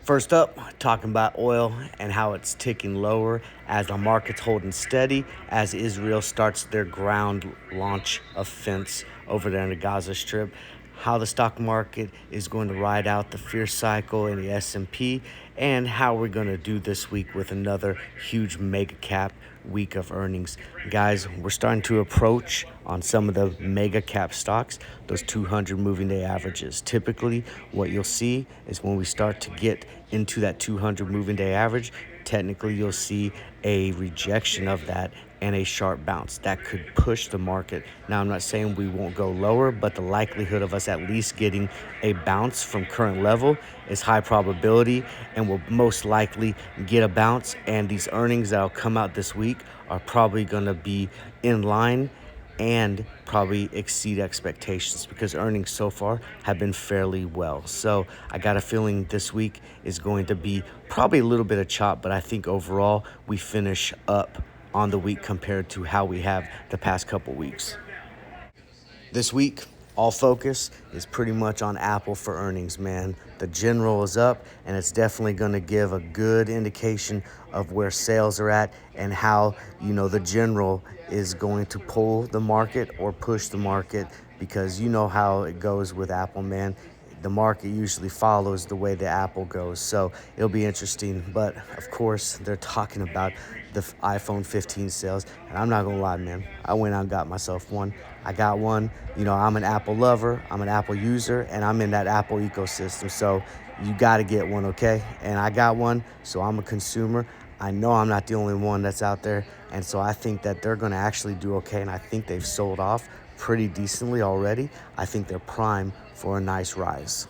First up, talking about oil and how it's ticking lower as the market's holding steady as Israel starts their ground launch offense over there in the Gaza Strip. How the stock market is going to ride out the fear cycle in the S&P, and how we're going to do this week with another huge mega cap week of earnings. Guys, we're starting to approach on some of the mega cap stocks those 200 moving day averages. Typically, what you'll see is when we start to get into that 200 moving day average, technically you'll see a rejection of that and a sharp bounce that could push the market. Now, I'm not saying we won't go lower, but the likelihood of us at least getting a bounce from current level is high probability, and we'll most likely get a bounce. And these earnings that'll come out this week are probably going to be in line and probably exceed expectations because earnings so far have been fairly well. So I got a feeling this week is going to be probably a little bit of chop, but I think overall we finish up on the week compared to how we have the past couple weeks. This week, all focus is pretty much on Apple for earnings, man. The general is up, and it's definitely going to give a good indication of where sales are at and how, the general is going to pull the market or push the market, because you know how it goes with Apple, man. The market usually follows the way the Apple goes. So it'll be interesting. But of course, they're talking about the iPhone 15 sales. And I'm not going to lie, man. I went out and got myself one. I got one. I'm an Apple lover. I'm an Apple user. And I'm in that Apple ecosystem. So you got to get one, okay? And I got one. So I'm a consumer. I know I'm not the only one that's out there. And so I think that they're going to actually do okay. And I think they've sold off pretty decently already. I think they're prime for a nice rise.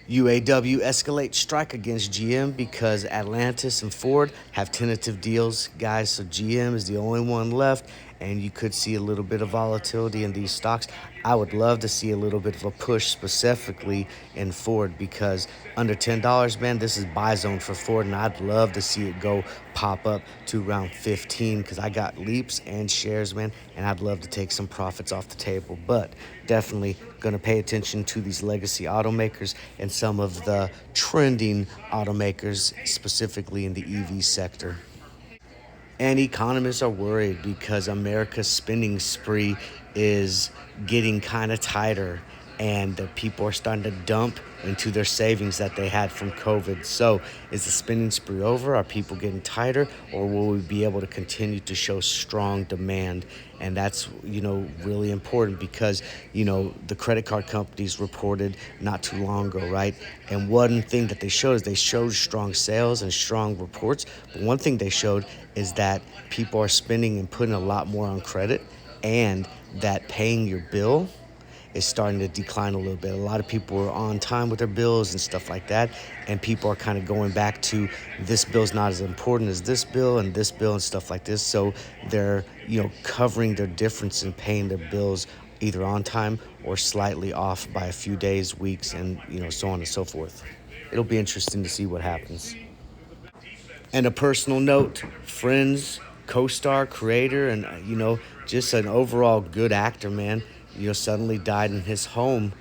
UAW escalates strike against GM because Atlantis and Ford have tentative deals, guys. So GM is the only one left, and you could see a little bit of volatility in these stocks. I would love to see a little bit of a push specifically in Ford, because under $10, man, this is buy zone for Ford, and I'd love to see it go pop up to around 15 because I got leaps and shares, man, and I'd love to take some profits off the table. But definitely going to pay attention to these legacy automakers and some of the trending automakers, specifically in the EV sector. And economists are worried because America's spending spree is getting kind of tighter, and the people are starting to dump into their savings that they had from COVID. So is the spending spree over? Are people getting tighter, or will we be able to continue to show strong demand? And that's, really important because, the credit card companies reported not too long ago, right? And one thing that they showed is they showed strong sales and strong reports. But one thing they showed is that people are spending and putting a lot more on credit, and that paying your bill is starting to decline a little bit. A lot of people are on time with their bills and stuff like that, and people are kind of going back to this bill's not as important as this bill and stuff like this. So they're, covering their difference in paying their bills either on time or slightly off by a few days, weeks, and, so on and so forth. It'll be interesting to see what happens. And a personal note, Friends co-star, creator, and, just an overall good actor, man, suddenly died in his home,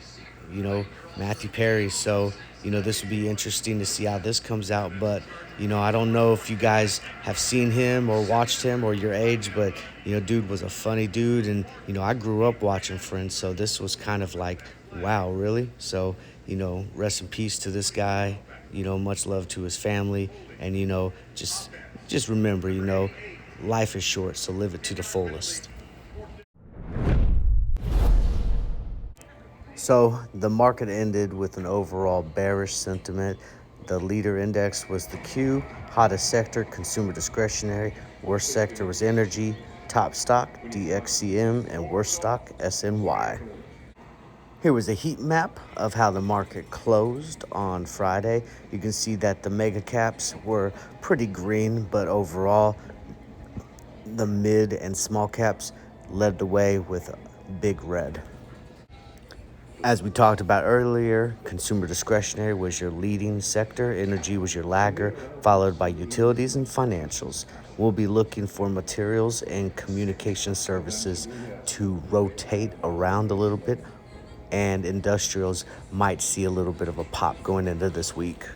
Matthew Perry. So, this will be interesting to see how this comes out. But, I don't know if you guys have seen him or watched him or your age, but, dude was a funny dude. And, I grew up watching Friends. So this was kind of like, wow, really? So, rest in peace to this guy, much love to his family. And, just remember, life is short, so live it to the fullest. So the market ended with an overall bearish sentiment. The leader index was the Q, hottest sector, consumer discretionary, worst sector was energy, top stock, DXCM, and worst stock, SNY. Here was a heat map of how the market closed on Friday. You can see that the mega caps were pretty green, but overall, the mid and small caps led the way with big red. As we talked about earlier, consumer discretionary was your leading sector, energy was your lagger, followed by utilities and financials. We'll be looking for materials and communication services to rotate around a little bit, and industrials might see a little bit of a pop going into this week.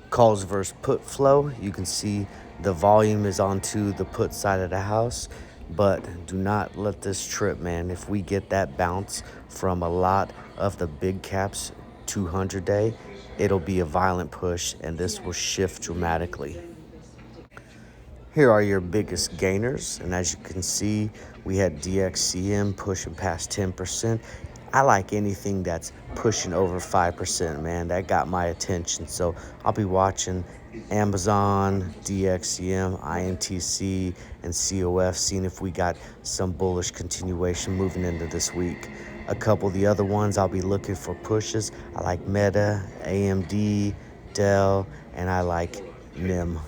Calls versus put flow. You can see the volume is onto the put side of the house, but do not let this trip, man. If we get that bounce from a lot of the big caps 200 day, it'll be a violent push and this will shift dramatically. Here are your biggest gainers, and as you can see, we had DXCM pushing past 10%. I like anything that's pushing over 5%, man. That got my attention. So I'll be watching Amazon, DXCM, INTC, and COF, seeing if we got some bullish continuation moving into this week. A couple of the other ones I'll be looking for pushes. I like Meta, AMD, Dell, and I like NIM.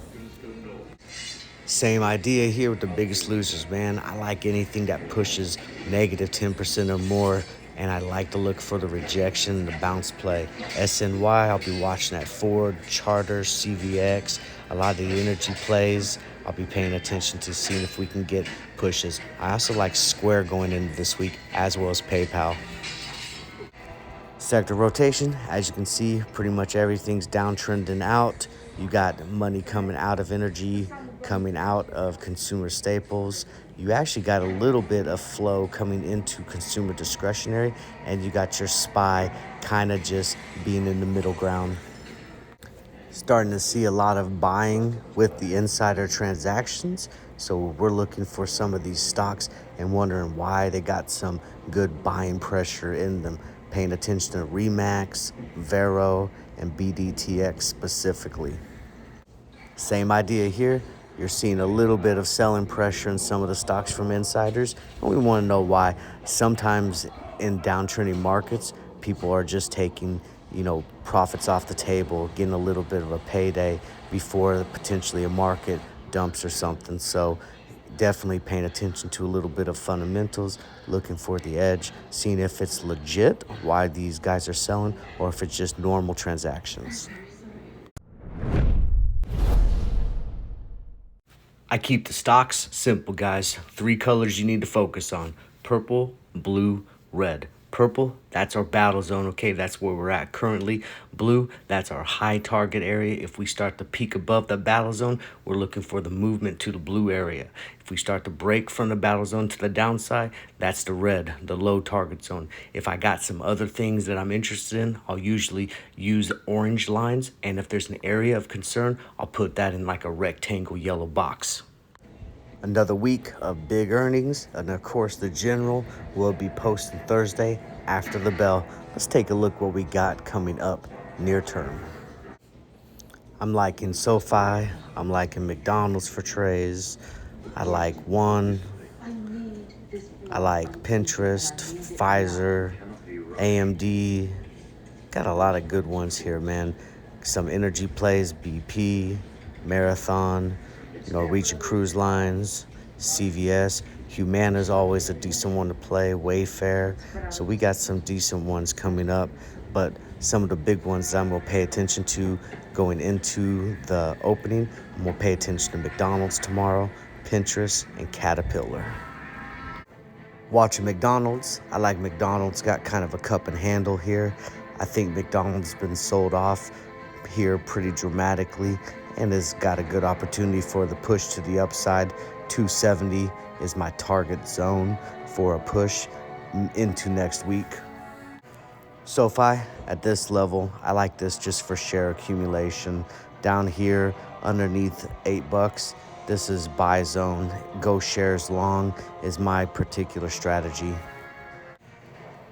Same idea here with the biggest losers, man. I like anything that pushes negative 10% or more, and I like to look for the rejection, the bounce play. SNY, I'll be watching that Ford, Charter, CVX, a lot of the energy plays. I'll be paying attention to seeing if we can get pushes. I also like Square going into this week, as well as PayPal. Sector rotation, as you can see, pretty much everything's downtrending out. You got money coming out of energy, coming out of consumer staples. You actually got a little bit of flow coming into consumer discretionary, and you got your SPY kind of just being in the middle ground. Starting to see a lot of buying with the insider transactions. So we're looking for some of these stocks and wondering why they got some good buying pressure in them. Paying attention to Remax, Vero, and BDTX specifically. Same idea here. You're seeing a little bit of selling pressure in some of the stocks from insiders, and we want to know why. Sometimes in downtrending markets, people are just taking, profits off the table, getting a little bit of a payday before potentially a market dumps or something. So definitely paying attention to a little bit of fundamentals, looking for the edge, seeing if it's legit, why these guys are selling, or if it's just normal transactions. I keep the stocks simple, guys. 3 colors you need to focus on: purple, blue, red. Purple, that's our battle zone, okay? That's where we're at currently. Blue, that's our high target area. If we start to peak above the battle zone, we're looking for the movement to the blue area. If we start to break from the battle zone to the downside, that's the red, the low target zone. If I got some other things that I'm interested in, I'll usually use orange lines. And if there's an area of concern, I'll put that in like a rectangle yellow box. Another week of big earnings, and of course the general will be posting Thursday after the bell. Let's take a look what we got coming up near term. I'm liking SoFi, I'm liking McDonald's for trays, I like One, I like Pinterest, Pfizer, AMD. Got a lot of good ones here, man. Some energy plays, BP, Marathon, Norwegian Cruise Lines, CVS. Humana's always a decent one to play, Wayfair. So we got some decent ones coming up, but some of the big ones that I'm going to pay attention to going into the opening, I'm going to pay attention to McDonald's tomorrow, Pinterest, and Caterpillar. Watching McDonald's, I like McDonald's, got kind of a cup and handle here. I think McDonald's been sold off here pretty dramatically and has got a good opportunity for the push to the upside. 270 is my target zone for a push into next week. SoFi, at this level, I like this just for share accumulation. Down here underneath $8, this is buy zone. Go shares long is my particular strategy.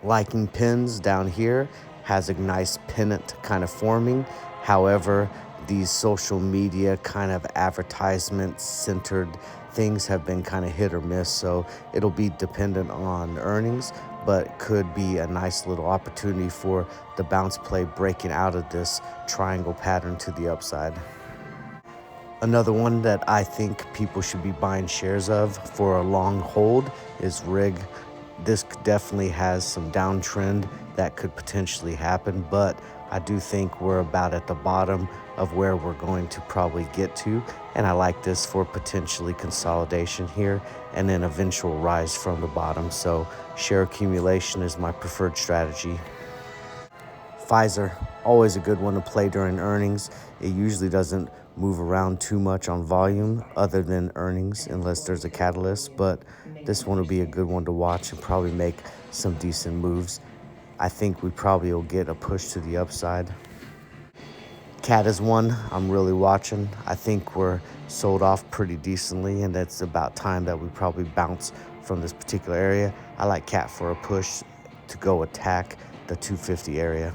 Liking pins down here, has a nice pennant kind of forming. However, these social media kind of advertisement centered things have been kind of hit or miss. So it'll be dependent on earnings, but could be a nice little opportunity for the bounce play breaking out of this triangle pattern to the upside. Another one that I think people should be buying shares of for a long hold is RIG. This definitely has some downtrend that could potentially happen, but I do think we're about at the bottom of where we're going to probably get to, and I like this for potentially consolidation here and an eventual rise from the bottom. So share accumulation is my preferred strategy. Pfizer, always a good one to play during earnings. It usually doesn't move around too much on volume other than earnings unless there's a catalyst, but this one will be a good one to watch and probably make some decent moves. I think we probably will get a push to the upside. Cat is one I'm really watching. I think we're sold off pretty decently, and it's about time that we probably bounce from this particular area. I like Cat for a push to go attack the 250 area.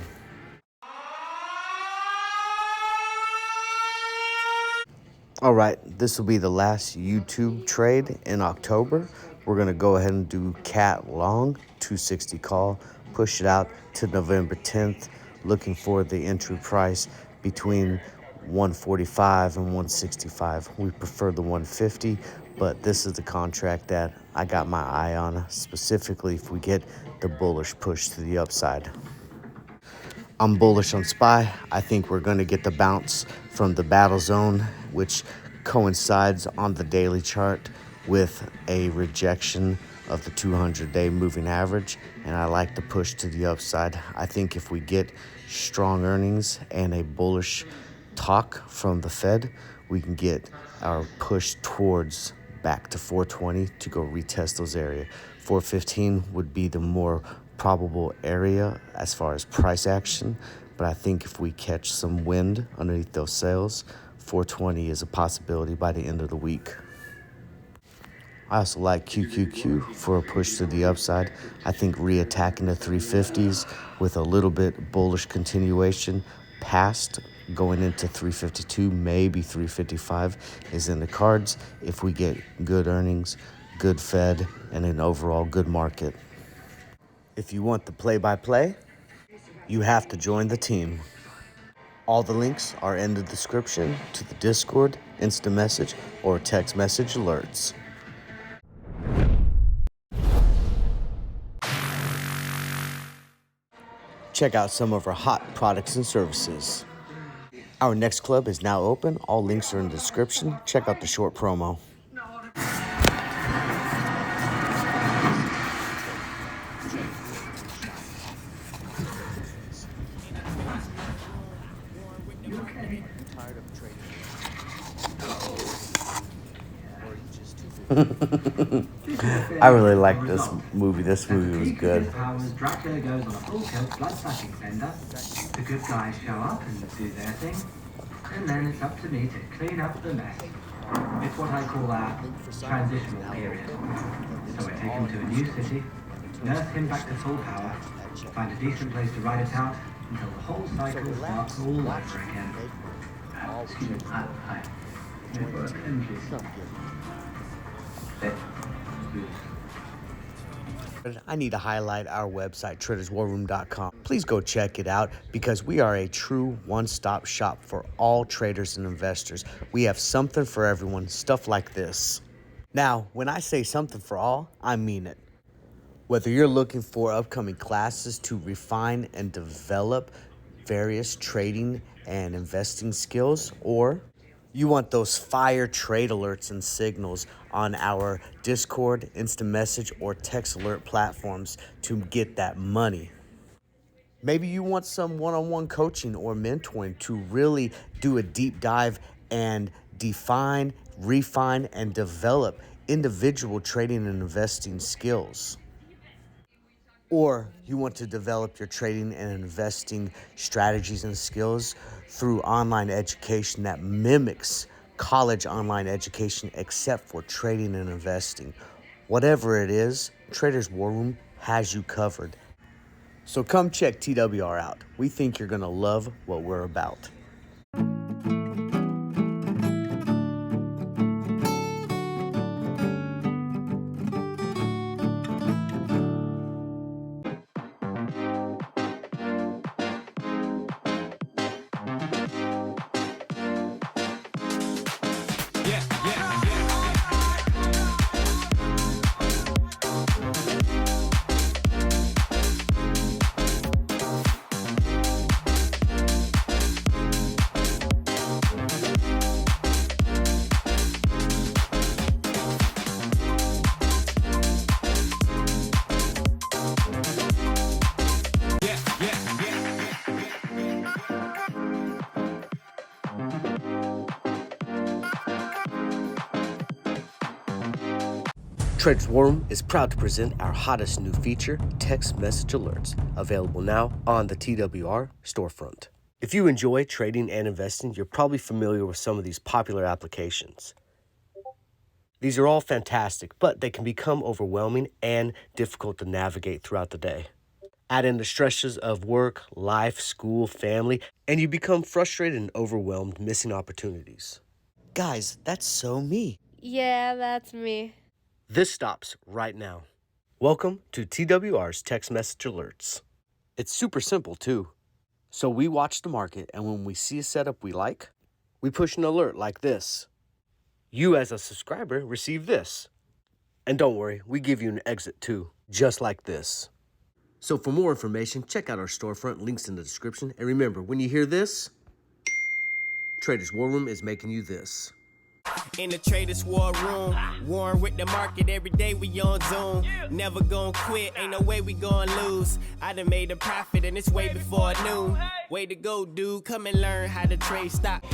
All right, this will be the last YouTube trade in October. We're gonna go ahead and do Cat long, 260 call, push it out to November 10th, looking for the entry price between 145 and 165. We prefer the 150, but this is the contract that I got my eye on, specifically if we get the bullish push to the upside. I'm bullish on SPY. I think we're going to get the bounce from the battle zone, which coincides on the daily chart with a rejection of the 200-day moving average, and I like the push to the upside. I think if we get strong earnings and a bullish talk from the Fed, we can get our push towards back to 420 to go retest those areas. 415 would be the more probable area as far as price action, but I think if we catch some wind underneath those sales, 420 is a possibility by the end of the week. I also like QQQ for a push to the upside. I think reattacking the 350s with a little bit bullish continuation past going into 352, maybe 355 is in the cards if we get good earnings, good Fed, and an overall good market. If you want the play-by-play, you have to join the team. All the links are in the description to the Discord, instant message, or text message alerts. Check out some of our hot products and services. Our next club is now open. All links are in the description. Check out the short promo. I really like this movie. This movie was good. Dracula goes on a full tilt blood sucking fender. The good guys show up and do their thing, and then it's up to me to clean up the mess. It's what I call our transitional period. So I take him to a new city, nurse him back to full power, find a decent place to ride it out until the whole cycle starts all over again. Excuse me, hi. I need to highlight our website, traderswarroom.com. Please go check it out because we are a true one-stop shop for all traders and investors. We have something for everyone, stuff like this. Now, when I say something for all, I mean it. Whether you're looking for upcoming classes to refine and develop various trading and investing skills, or you want those fire trade alerts and signals on our Discord, instant message, or text alert platforms to get that money. Maybe you want some one-on-one coaching or mentoring to really do a deep dive and define, refine, and develop individual trading and investing skills. Or you want to develop your trading and investing strategies and skills through online education that mimics college online education except for trading and investing. Whatever it is, Traders War Room has you covered. So come check TWR out. We think you're going to love what we're about. Traders War Room is proud to present our hottest new feature, text message alerts, available now on the TWR storefront. If you enjoy trading and investing, you're probably familiar with some of these popular applications. These are all fantastic, but they can become overwhelming and difficult to navigate throughout the day. Add in the stresses of work, life, school, family, and you become frustrated and overwhelmed, missing opportunities. Guys, that's so me. Yeah, that's me. This stops right now. Welcome to TWR's Text Message Alerts. It's super simple too. So we watch the market, and when we see a setup we like, we push an alert like this. You as a subscriber receive this. And don't worry, we give you an exit too, just like this. So for more information, check out our storefront, links in the description. And remember, when you hear this, Traders War Room is making you this. In the Traders War Room, warring with the market every day, we on Zoom. Never gonna quit, ain't no way we gonna lose. I done made a profit and it's way before noon. Way to go, dude, come and learn how to trade stock.